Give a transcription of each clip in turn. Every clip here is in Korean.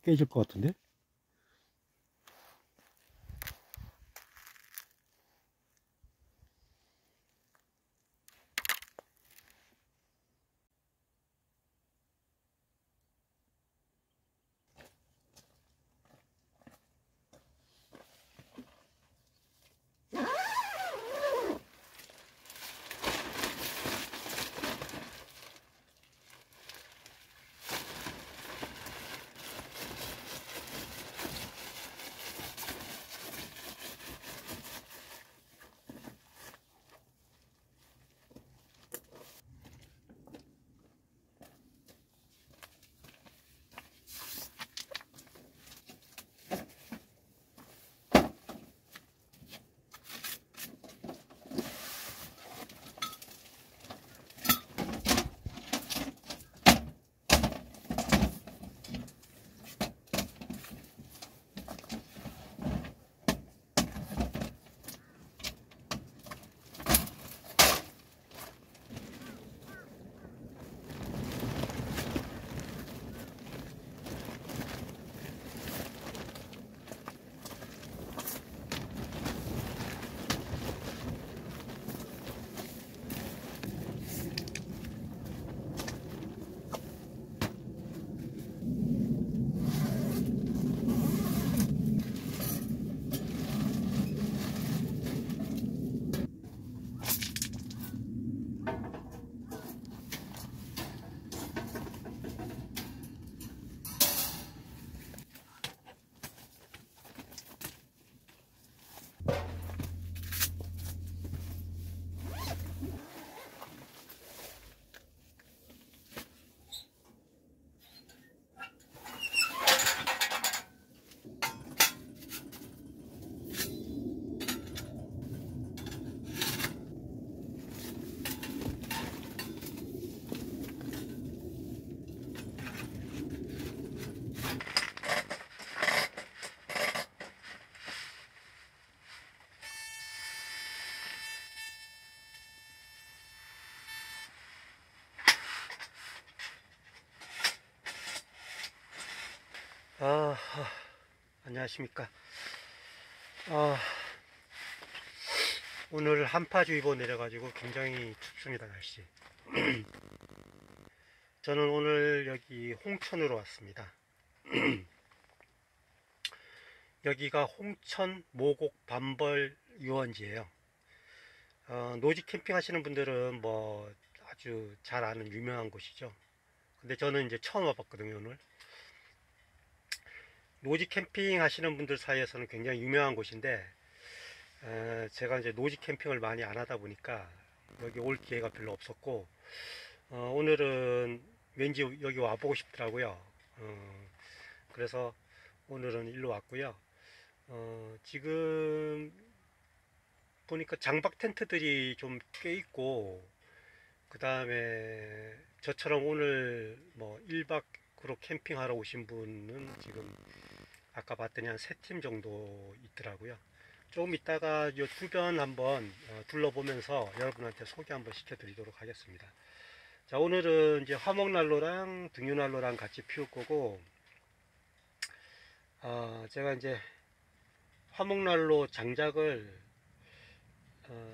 깨질 것 같은데? 안녕하십니까. 오늘 한파주의보 내려가지고 굉장히 춥습니다, 날씨. 저는 오늘 여기 홍천으로 왔습니다. 여기가 홍천 모곡 밤벌 유원지예요. 노지 캠핑 하시는 분들은 뭐 아주 잘 아는 유명한 곳이죠. 근데 저는 이제 처음 와봤거든요, 오늘. 노지 캠핑 하시는 분들 사이에서는 굉장히 유명한 곳인데, 제가 이제 노지 캠핑을 많이 안 하다 보니까 여기 올 기회가 별로 없었고, 오늘은 왠지 여기 와보고 싶더라고요. 그래서 오늘은 일로 왔고요. 지금 보니까 장박 텐트들이 좀 꽤 있고, 그 다음에 저처럼 오늘 뭐 1박으로 캠핑하러 오신 분은 지금 아까 봤더니 한 3팀 정도 있더라고요. 조금 이따가 이 주변 한번 둘러보면서 여러분한테 소개 한번 시켜드리도록 하겠습니다. 자, 오늘은 이제 화목난로랑 등유난로랑 같이 피울 거고, 제가 이제 화목난로 장작을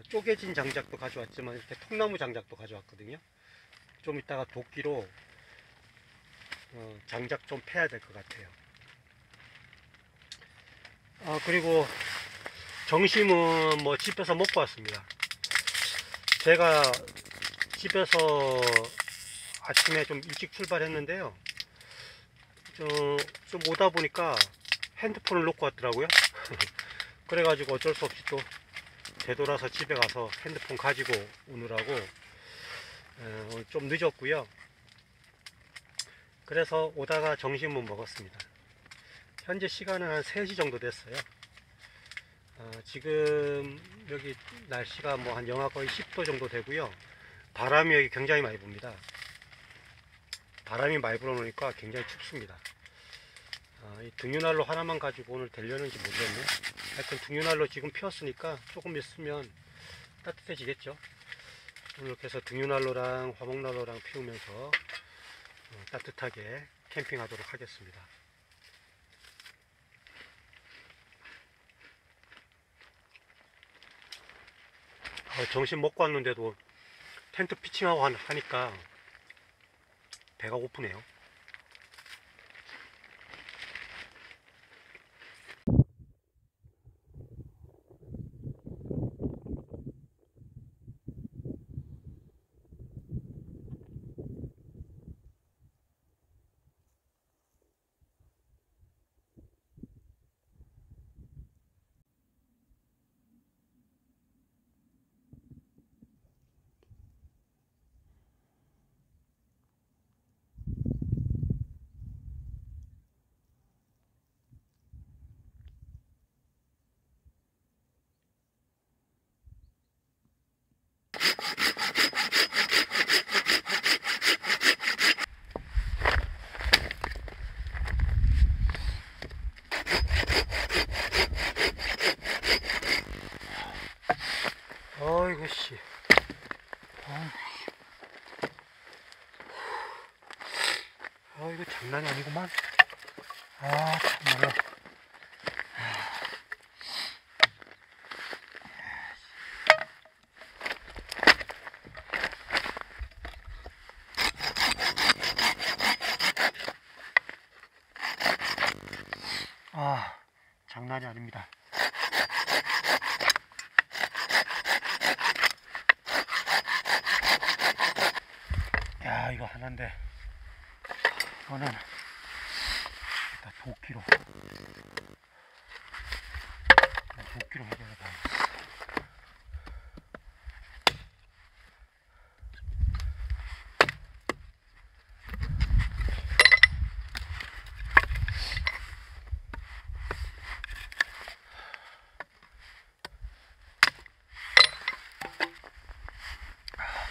쪼개진 장작도 가져왔지만 이렇게 통나무 장작도 가져왔거든요. 좀 이따가 도끼로 장작 좀 패야 될 것 같아요. 그리고 점심은 뭐 집에서 먹고 왔습니다. 제가 집에서 아침에 좀 일찍 출발했는데요. 좀 오다 보니까 핸드폰을 놓고 왔더라고요. 그래가지고 어쩔 수 없이 또 되돌아서 집에 가서 핸드폰 가지고 오느라고 좀 늦었고요. 그래서 오다가 점심은 먹었습니다. 현재 시간은 한 3시 정도 됐어요. 지금 여기 날씨가 뭐 한 영하 거의 10도 정도 되고요. 바람이 여기 굉장히 많이 붑니다. 바람이 많이 불어오니까 굉장히 춥습니다. 이 등유난로 하나만 가지고 오늘 되려는지 모르겠네. 하여튼 등유난로 지금 피웠으니까 조금 있으면 따뜻해지겠죠. 오늘 그래서 등유난로랑 화목난로랑 피우면서 따뜻하게 캠핑하도록 하겠습니다. 점심 먹고 왔는데도 텐트 피칭하고 하니까 배가 고프네요. 어이구 씨. 이거 장난이 아니구만. 참말로. 장난이 아닙니다. 야, 이거 하나인데 이거는 일단 도끼로 해결해봐.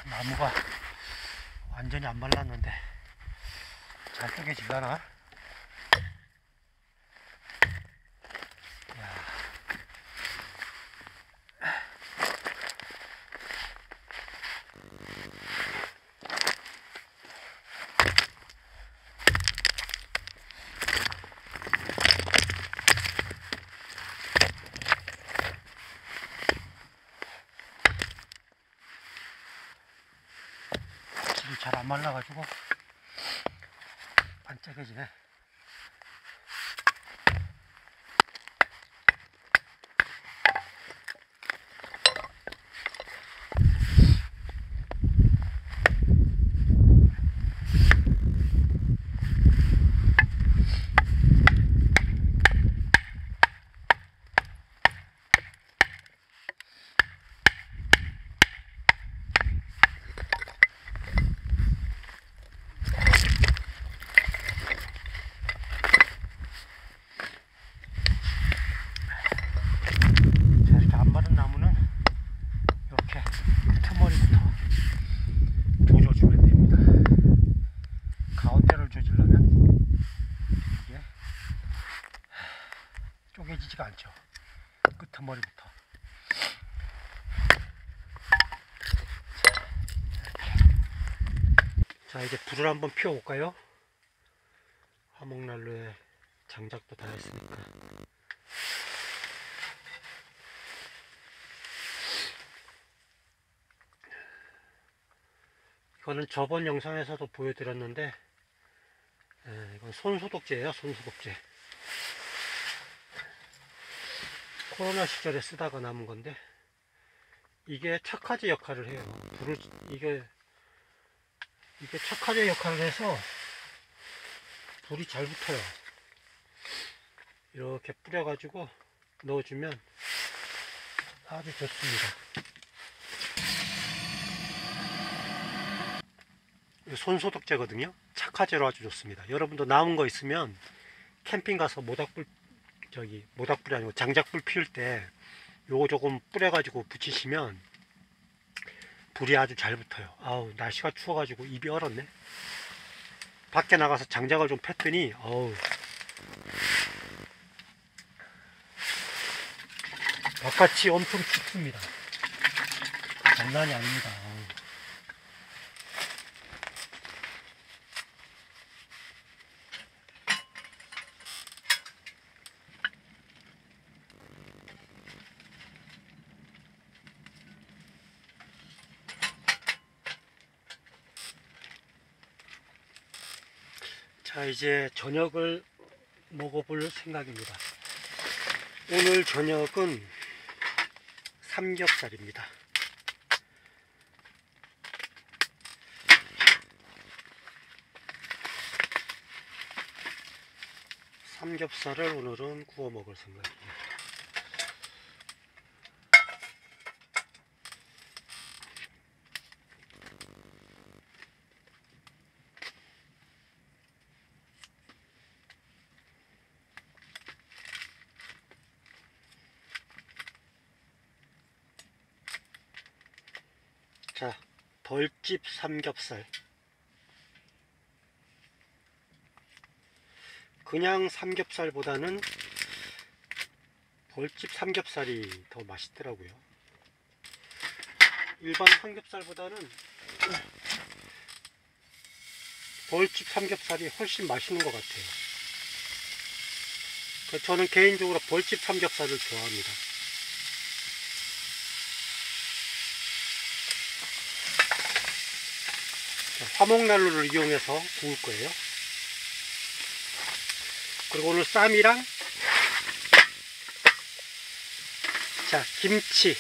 나무가 완전히 안 말랐는데 잘 쪼개지려나? 잘 안 말라가지고 반짝여지네. 쪼개지지가 않죠. 끄트머리부터. 자, 이제 불을 한번 피워볼까요? 화목난로에 장작도 다 했으니까. 이거는 저번 영상에서도 보여드렸는데, 이건 손소독제예요. 손소독제. 코로나 시절에 쓰다가 남은 건데, 이게 착화제 역할을 해요. 이게 착화제 역할을 해서 불이 잘 붙어요. 이렇게 뿌려가지고 넣어주면 아주 좋습니다. 손소독제거든요. 착화제로 아주 좋습니다. 여러분도 남은 거 있으면 캠핑 가서 모닥불이 아니고 장작불 피울 때 요거 조금 뿌려가지고 붙이시면 불이 아주 잘 붙어요. 아우, 날씨가 추워가지고 입이 얼었네. 밖에 나가서 장작을 좀 폈더니 바깥이 엄청 춥습니다. 장난이 아닙니다. 자, 이제 저녁을 먹어볼 생각입니다. 오늘 저녁은 삼겹살입니다. 삼겹살을 오늘은 구워 먹을 생각입니다. 자, 벌집 삼겹살. 그냥 삼겹살보다는 벌집 삼겹살이 더 맛있더라고요. 일반 삼겹살보다는 벌집 삼겹살이 훨씬 맛있는 것 같아요. 저는 개인적으로 벌집 삼겹살을 좋아합니다. 화목난로를 이용해서 구울 거예요. 그리고 오늘 쌈이랑 자, 김치.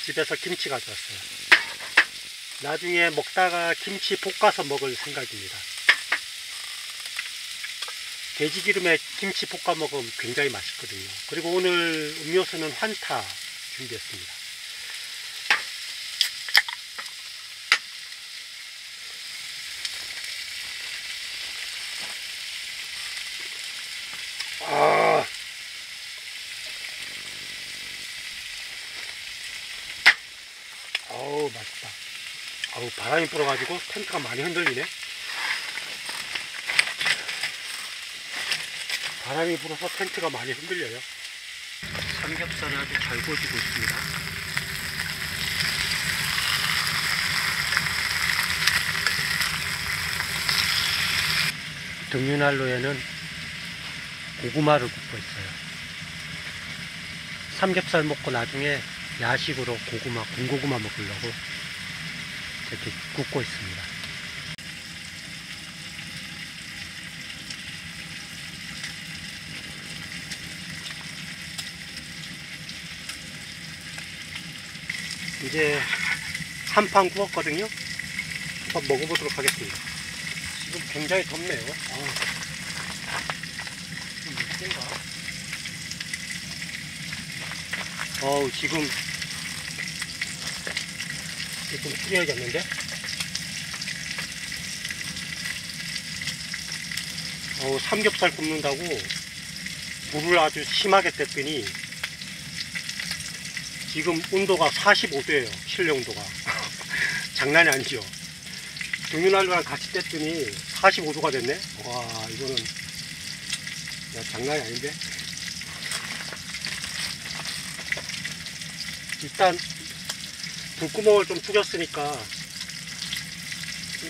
집에서 김치 가져왔어요. 나중에 먹다가 김치 볶아서 먹을 생각입니다. 돼지기름에 김치 볶아 먹으면 굉장히 맛있거든요. 그리고 오늘 음료수는 환타 준비했습니다. 어우, 맛있다. 어우, 바람이 불어가지고 텐트가 많이 흔들리네. 바람이 불어서 텐트가 많이 흔들려요. 삼겹살이 아주 잘 구워지고 있습니다. 등유난로에는 고구마를 굽고 있어요. 삼겹살 먹고 나중에 야식으로 고구마, 군고구마 먹으려고 이렇게 굽고 있습니다. 이제 한 판 구웠거든요. 한번 먹어보도록 하겠습니다. 지금 굉장히 덥네요. 지금 좀 추려야겠는데? 삼겹살 굽는다고 불을 아주 심하게 뗐더니 지금 온도가 45도예요. 실내 온도가. 장난이 아니죠. 등유난로랑 같이 뗐더니 45도가 됐네. 와, 이거는 장난이 아닌데. 일단 불구멍을 좀 뚫었으니까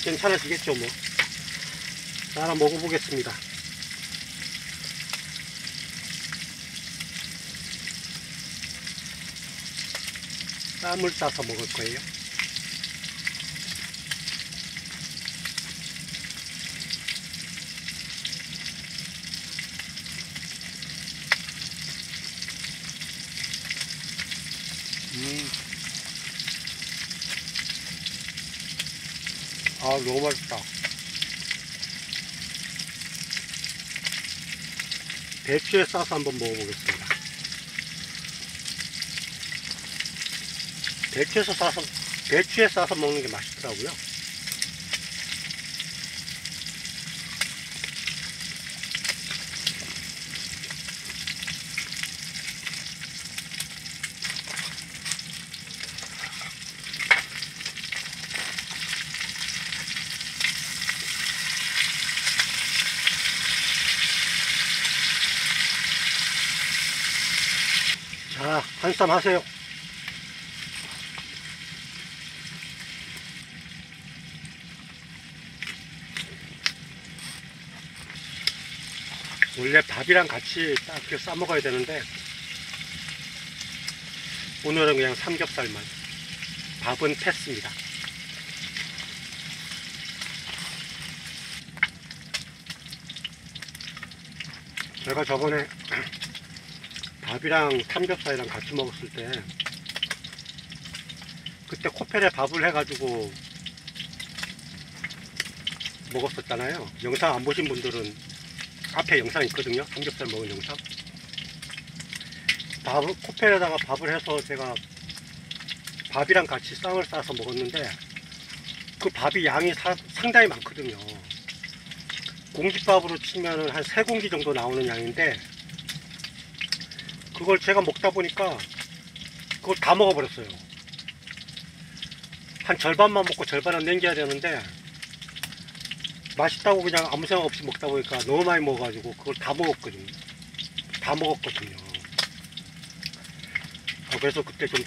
괜찮아지겠죠 뭐. 자, 하나 먹어보겠습니다. 쌈을 싸서 먹을 거예요. 너무 맛있다. 배추에 싸서 한번 먹어보겠습니다. 배추에 싸서 먹는 게 맛있더라고요. 자, 한쌈 하세요. 원래 밥이랑 같이 딱 이렇게 싸 먹어야 되는데 오늘은 그냥 삼겹살만. 밥은 패스입니다. 제가 저번에 밥이랑 삼겹살이랑 같이 먹었을 때 그때 코펠에 밥을 해가지고 먹었었잖아요. 영상 안 보신 분들은 앞에 영상 있거든요. 삼겹살 먹은 영상. 코펠에다가 밥을 해서 제가 밥이랑 같이 쌈을 싸서 먹었는데 그 밥이 양이 상당히 많거든요. 공깃밥으로 치면은 한 3공기 정도 나오는 양인데 그걸 제가 먹다 보니까 그걸 다 먹어버렸어요. 한 절반만 먹고 절반은 남겨야 되는데 맛있다고 그냥 아무 생각 없이 먹다 보니까 너무 많이 먹어가지고 그걸 다 먹었거든요. 그래서 그때 좀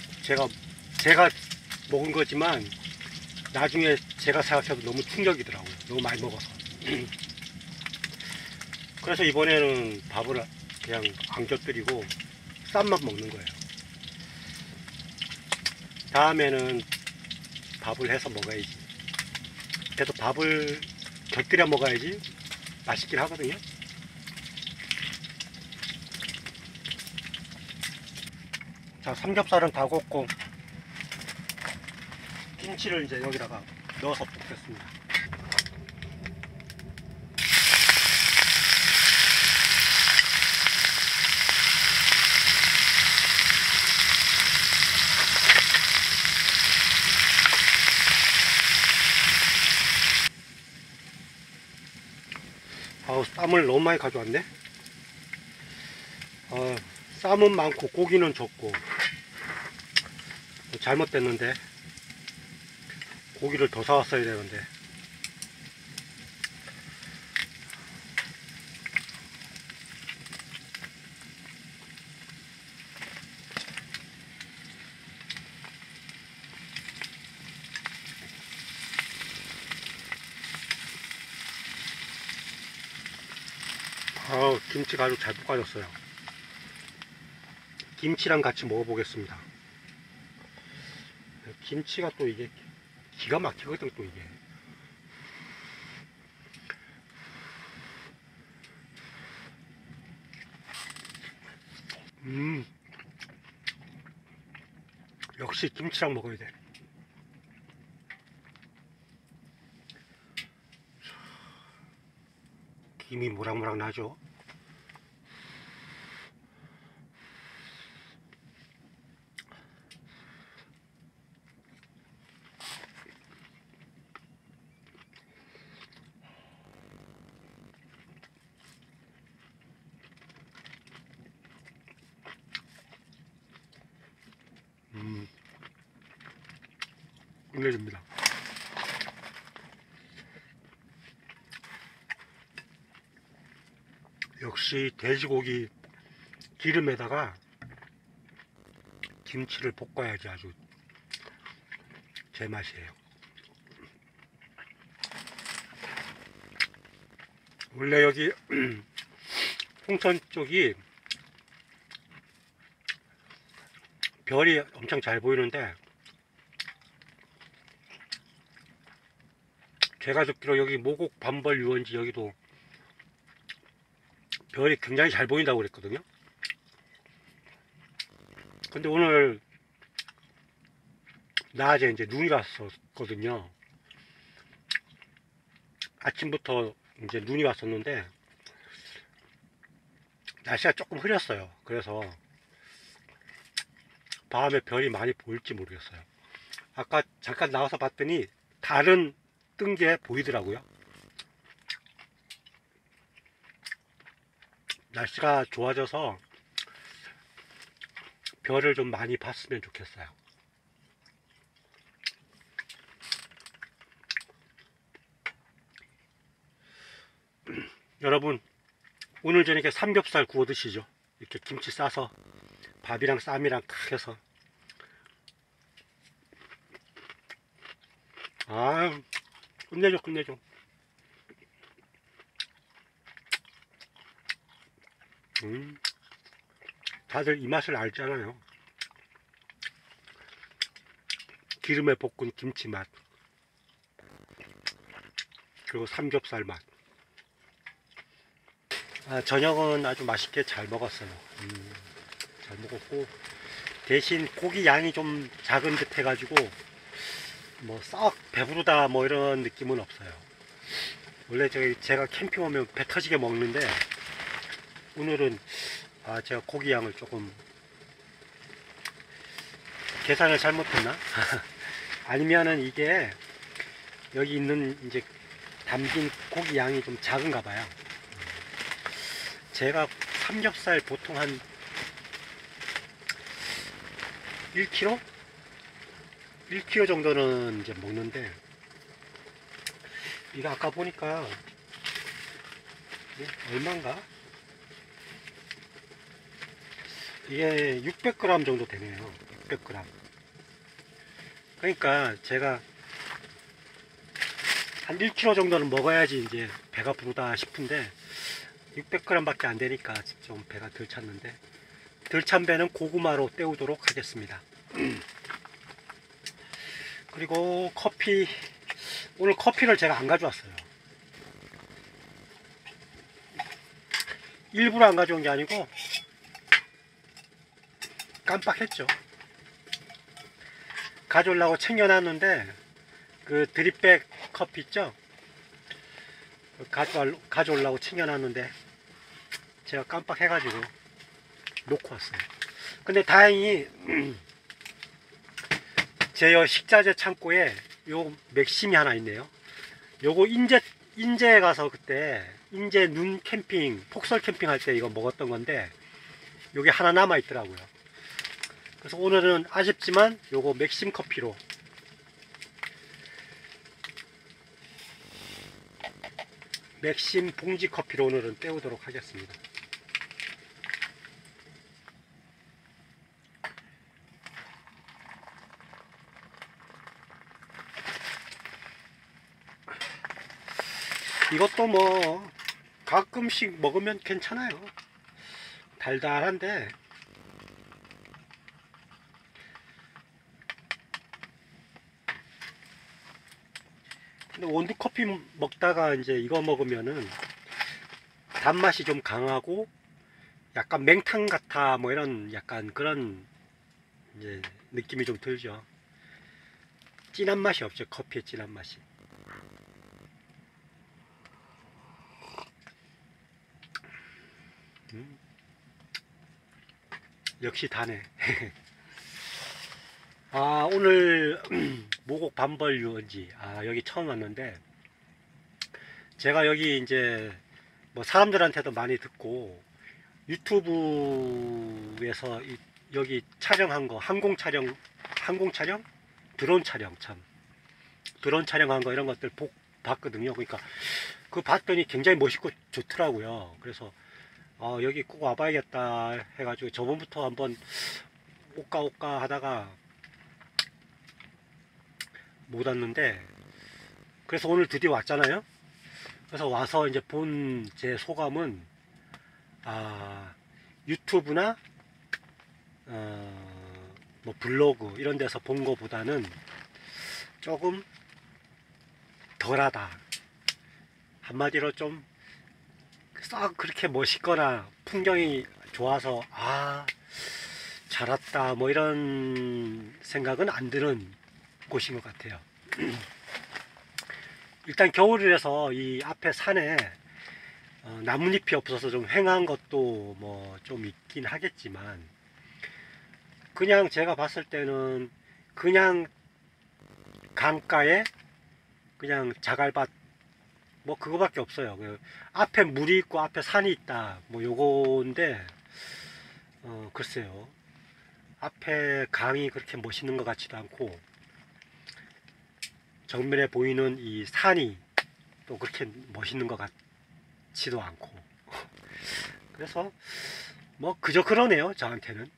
제가 먹은 거지만 나중에 제가 생각해도 너무 충격이더라고요. 너무 많이 먹어서. 그래서 이번에는 밥을 그냥 안 곁들이고 쌈만 먹는 거예요. 다음에는 밥을 해서 먹어야지. 그래도 밥을 곁들여 먹어야지 맛있긴 하거든요. 자, 삼겹살은 다 굽고 김치를 이제 여기다가 넣어서 볶겠습니다. 아우, 쌈을 너무 많이 가져왔네. 쌈은 많고 고기는 적고 잘못됐는데 고기를 더 사왔어야 되는데. 김치가 아주 잘 볶아졌어요. 김치랑 같이 먹어보겠습니다. 김치가 또 이게 기가 막히거든. 또 이게 역시 김치랑 먹어야 돼. 김이 모락모락 나죠. 끝내줍니다. 역시 돼지고기 기름에다가 김치를 볶아야지 아주 제맛이에요. 원래 여기 홍천 쪽이 별이 엄청 잘 보이는데 제가 듣기로 여기 모곡 밤벌 유원지 여기도 별이 굉장히 잘 보인다고 그랬거든요. 근데 오늘 낮에 이제 눈이 왔었거든요. 아침부터 이제 눈이 왔었는데 날씨가 조금 흐렸어요. 그래서 밤에 별이 많이 보일지 모르겠어요. 아까 잠깐 나와서 봤더니 달은 뜬 게 보이더라고요. 날씨가 좋아져서 별을 좀 많이 봤으면 좋겠어요. 여러분, 오늘 저녁에 삼겹살 구워 드시죠. 이렇게 김치 싸서 밥이랑 쌈이랑 칵 해서. 끝내줘, 끝내줘. 다들 이 맛을 알잖아요. 기름에 볶은 김치 맛, 그리고 삼겹살 맛. 저녁은 아주 맛있게 잘 먹었어요. 잘 먹었고, 대신 고기 양이 좀 작은 듯 해가지고 뭐 썩 배부르다 뭐 이런 느낌은 없어요. 원래 제가 캠핑 오면 배 터지게 먹는데, 오늘은 제가 고기 양을 조금 계산을 잘못했나? 아니면은 이게 여기 있는 이제 담긴 고기 양이 좀 작은가 봐요. 제가 삼겹살 보통 한 1kg? 1kg 정도는 이제 먹는데, 이거 아까 보니까 이게 얼마인가? 이게 600g 정도 되네요. 600g. 그러니까 제가 한 1kg 정도는 먹어야지 이제 배가 부르다 싶은데 600g 밖에 안 되니까 좀 배가 덜 찼는데, 덜 찬 배는 고구마로 때우도록 하겠습니다. 그리고 커피, 오늘 커피를 제가 안 가져왔어요. 일부러 안 가져온 게 아니고 깜빡했죠. 가져오려고 챙겨놨는데 그 드립백 커피 있죠? 가져오려고 챙겨놨는데 제가 깜빡해가지고 놓고 왔어요. 근데 다행히 제 식자재 창고에 요 맥심이 하나 있네요. 요거 인제에 가서 그때 인제 눈 캠핑, 폭설 캠핑 할 때 이거 먹었던 건데 요게 하나 남아 있더라고요. 그래서 오늘은 아쉽지만 요거 맥심 커피로 맥심 봉지 커피로 오늘은 때우도록 하겠습니다. 이것도 뭐 가끔씩 먹으면 괜찮아요. 달달한데 근데 원두커피 먹다가 이제 이거 먹으면은 단맛이 좀 강하고 약간 맹탕 같아 뭐 이런 약간 그런 이제 느낌이 좀 들죠. 진한 맛이 없죠. 커피의 진한 맛이. 역시 다네. 오늘 모곡 반벌 유원지 여기 처음 왔는데, 제가 여기 이제 뭐 사람들한테도 많이 듣고 유튜브에서 여기 촬영한 거 항공 촬영 드론 촬영 드론 촬영한 거 이런 것들 봤거든요. 그러니까 그 봤더니 굉장히 멋있고 좋더라고요. 그래서 여기 꼭 와봐야겠다 해가지고 저번부터 한번 올까 하다가 못 왔는데, 그래서 오늘 드디어 왔잖아요. 그래서 와서 이제 본 제 소감은 유튜브나 뭐 블로그 이런 데서 본 거보다는 조금 덜하다. 한마디로 좀 썩 그렇게 멋있거나 풍경이 좋아서 잘 왔다 뭐 이런 생각은 안 드는 곳인 것 같아요. 일단 겨울이라서 이 앞에 산에 나뭇잎이 없어서 좀 휑한 것도 뭐 좀 있긴 하겠지만, 그냥 제가 봤을 때는 그냥 강가에 그냥 자갈밭 뭐 그거밖에 없어요. 앞에 물이 있고 앞에 산이 있다 뭐 요건데, 글쎄요, 앞에 강이 그렇게 멋있는 것 같지도 않고 정면에 보이는 이 산이 또 그렇게 멋있는 것 같지도 않고 그래서 뭐 그저 그러네요. 저한테는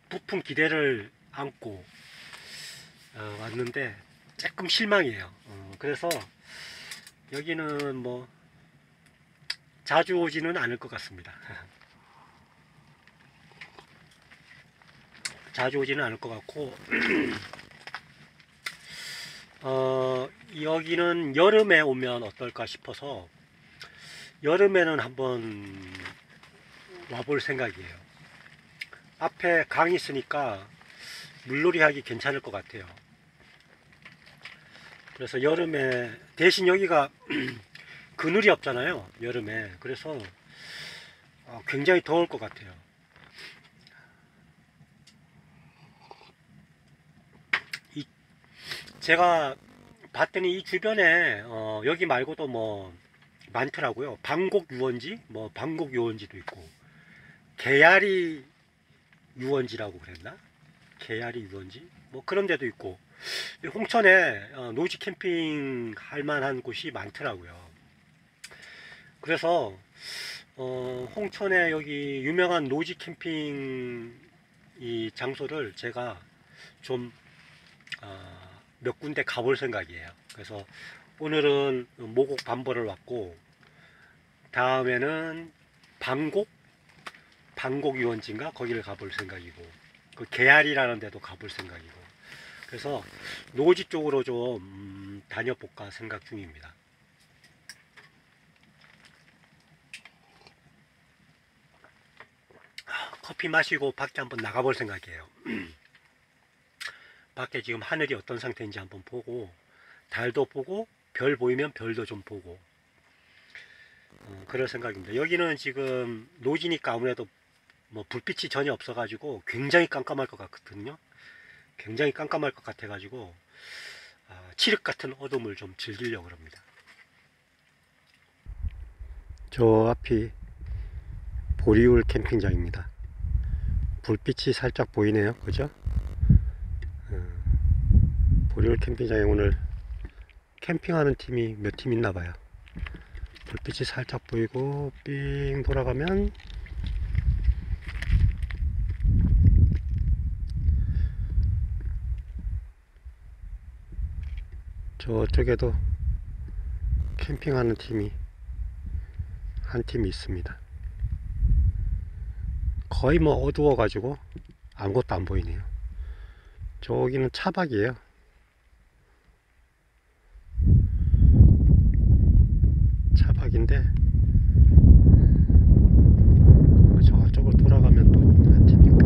부푼 기대를 안고 왔는데 조금 실망이에요. 그래서 여기는 뭐 자주 오지는 않을 것 같습니다. 자주 오지는 않을 것 같고 여기는 여름에 오면 어떨까 싶어서 여름에는 한번 와볼 생각이에요. 앞에 강이 있으니까 물놀이 하기 괜찮을 것 같아요. 그래서 여름에 대신 여기가 그늘이 없잖아요, 여름에. 그래서 굉장히 더울 것 같아요. 제가 봤더니 이 주변에 여기 말고도 뭐 많더라고요. 방곡 유원지, 뭐 방곡 유원지도 있고, 개야리 유원지라고 그랬나? 개야리 유원지? 뭐 그런 데도 있고, 홍천에 노지 캠핑 할 만한 곳이 많더라고요. 그래서 홍천에 여기 유명한 노지 캠핑 이 장소를 제가 좀 몇 군데 가볼 생각이에요. 그래서 오늘은 모곡 반벌을 왔고, 다음에는 방곡 유원지인가 거기를 가볼 생각이고, 그 개알이라는 데도 가볼 생각이고, 그래서 노지 쪽으로 좀 다녀볼까 생각 중입니다. 커피 마시고 밖에 한번 나가볼 생각이에요. 밖에 지금 하늘이 어떤 상태인지 한번 보고, 달도 보고, 별 보이면 별도 좀 보고, 그럴 생각입니다. 여기는 지금 노지니까 아무래도 뭐 불빛이 전혀 없어가지고 굉장히 깜깜할 것 같거든요. 굉장히 깜깜할 것 같아가지고 칠흑 같은 어둠을 좀 즐기려고 합니다. 저 앞이 보리울 캠핑장입니다. 불빛이 살짝 보이네요. 그죠? 보리울 캠핑장에 오늘 캠핑하는 팀이 몇 팀 있나봐요. 불빛이 살짝 보이고 삥 돌아가면 저쪽에도 캠핑하는 팀이 한 팀이 있습니다. 거의 뭐 어두워 가지고 아무것도 안 보이네요. 저기는 차박이에요. 차박인데 저쪽으로 돌아가면 또 한 팀 있고,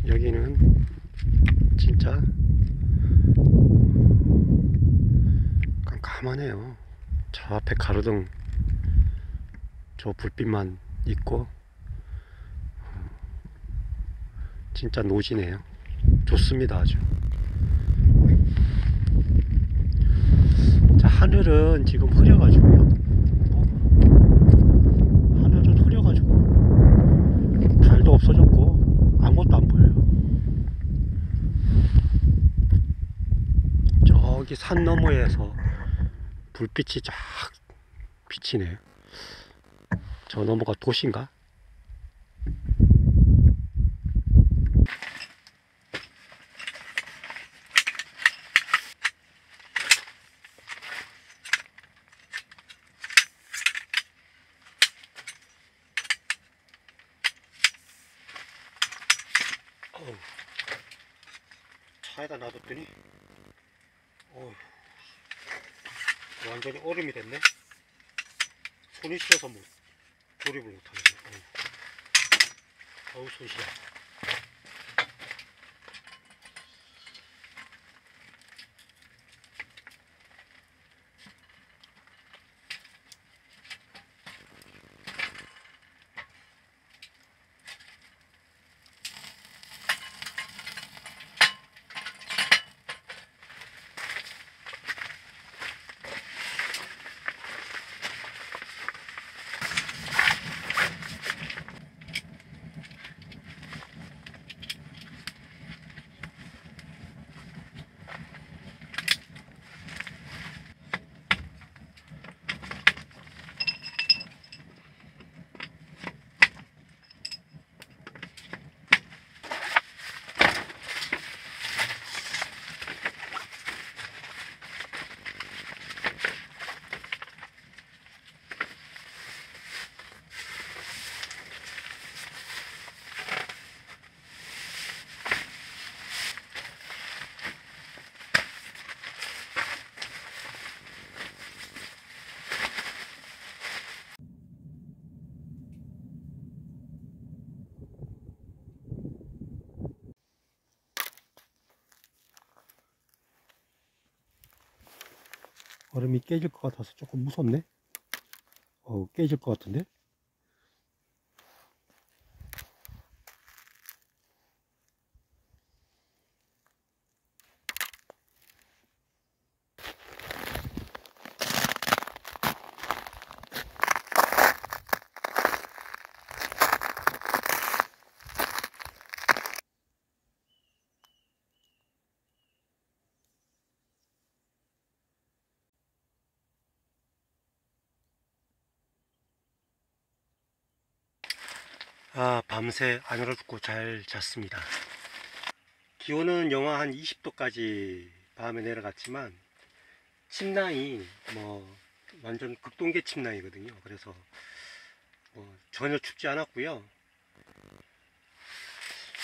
여기는 진짜 깜깜하네요. 저 앞에 가로등 저 불빛만 있고 진짜 노지네요. 좋습니다. 아주. 자, 하늘은 지금 흐려가지고요. 하늘은 흐려가지고 달도 없어졌고 아무것도 안 보여요. 저기 산 너머에서 불빛이 쫙 비치네요. 저 너머가 도시인가? 차에다 놔뒀더니 완전히 얼음이 됐네. 손이 시려서 뭐 조립을 못하겠네. 어우 손 시려. 얼음이 깨질 것 같아서 조금 무섭네. 깨질 것 같은데. 밤새 안 얼어 죽고 잘 잤습니다. 기온은 영하 한 20도까지 밤에 내려갔지만 침낭이 뭐 완전 극동계 침낭이거든요. 그래서 전혀 춥지 않았고요.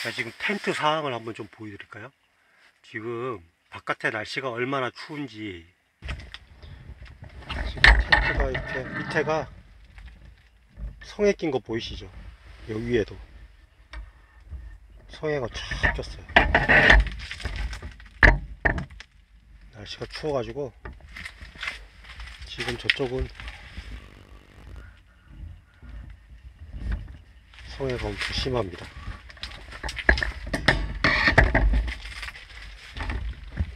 자, 지금 텐트 상황을 한번 좀 보여드릴까요? 지금 바깥에 날씨가 얼마나 추운지. 지금 텐트가 이렇게 밑에가 성에 낀 거 보이시죠? 여기 위에도 성에가 쫙 꼈어요. 날씨가 추워가지고 지금 저쪽은 성에가 엄청 심합니다.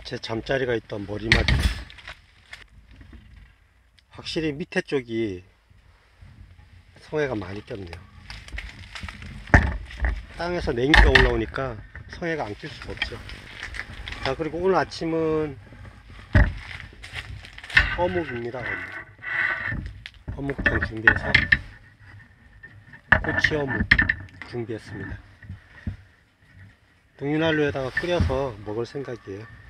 제 잠자리가 있던 머리맡이 확실히 밑에 쪽이 성에가 많이 꼈네요. 땅에서 냉기가 올라오니까 성에가 안 낄 수가 없죠. 자, 그리고 오늘 아침은 어묵입니다. 어묵 좀 준비해서 꼬치 어묵 준비했습니다. 등유난로에다가 끓여서 먹을 생각이에요.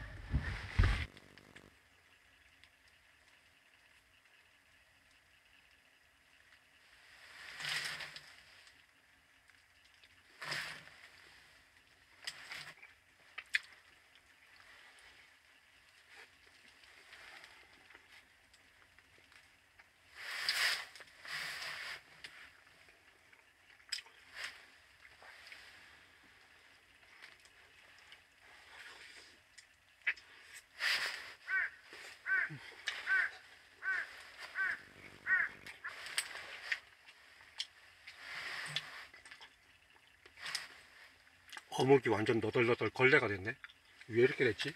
어묵이 완전 너덜너덜 걸레가 됐네. 왜 이렇게 됐지?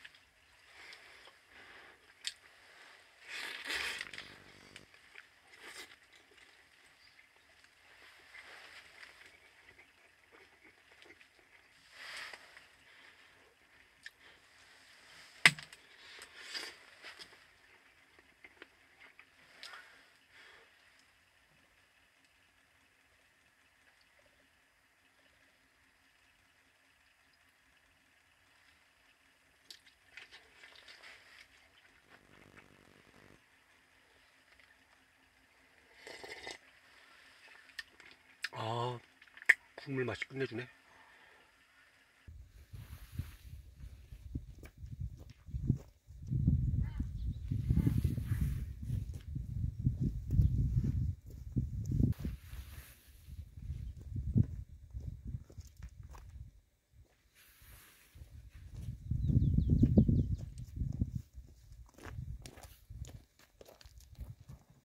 국물 맛이 끝내주네.